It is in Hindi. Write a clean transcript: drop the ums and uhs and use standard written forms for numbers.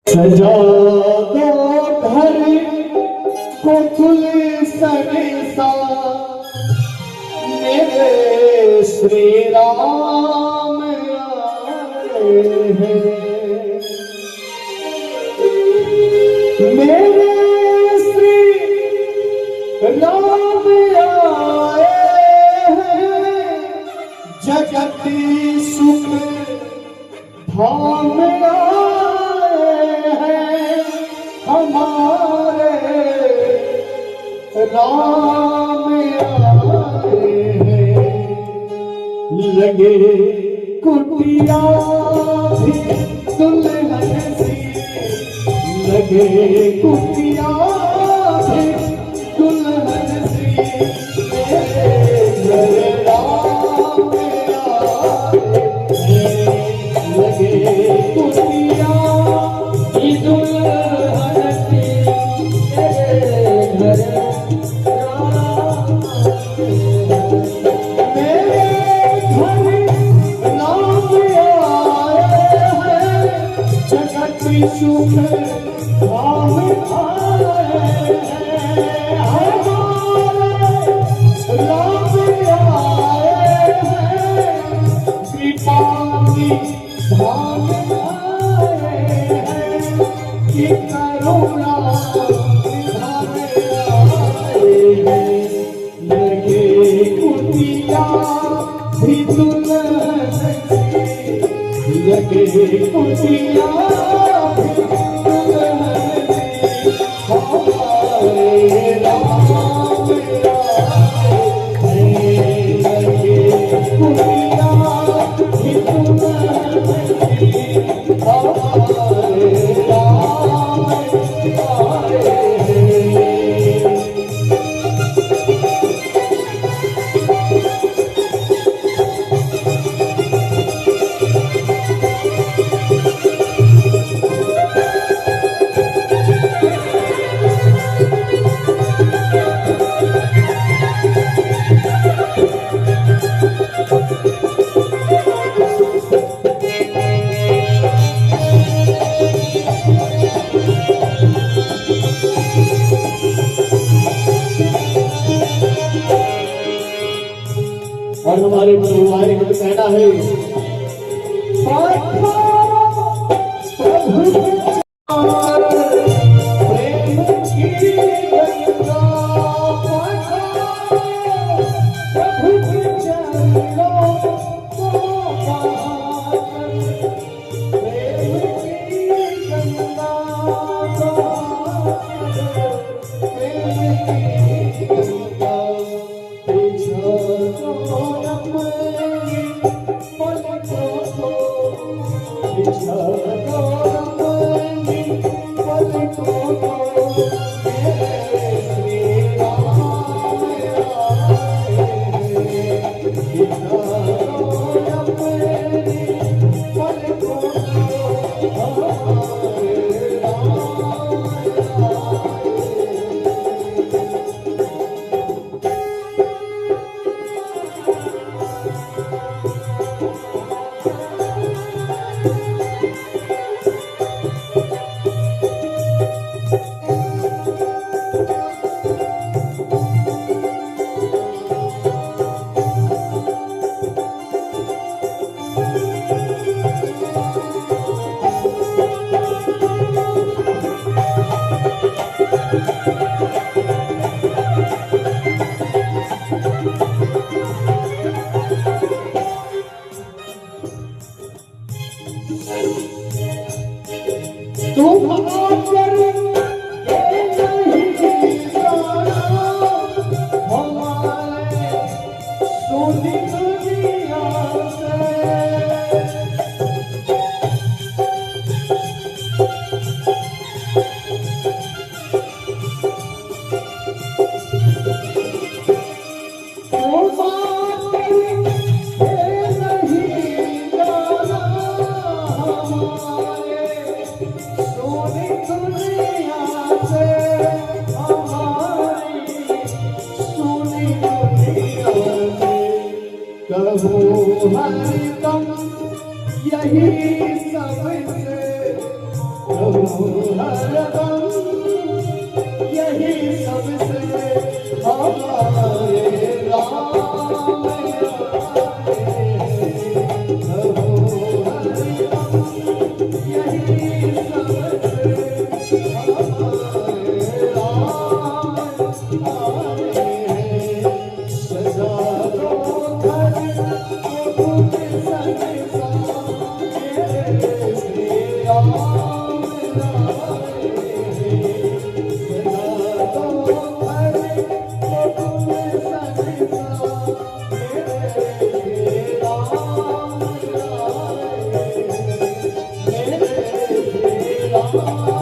सजा दो घर को गुलशन सा मेरे श्री राम आए हैं। मेरे श्री राम आए हैं, जगत सुख धाम हमारे राम आए हैं। लगे कुटिया भी दुल्हन सी, लगे कुटिया भी दुल्हन सी, मेरे राम आए हैं। लगे कुटिया भी दुल्हन सी, मेरे सुख धाम आए हैं, हमारे राम आए हैं। कृपा की धाम आए हैं, कि करुणा धाम आए हैं। लगे कुटिया भी दुल्हन सी, लगे कुटिया और हमारे परिवार को कहना है प्रेम की गंगा प्रभु के चरणों को बहाकर, प्रेम की गंगा प्रेम की गंगा हरिदम यही सबसे हरदम यही सबसे हमारे राम Oh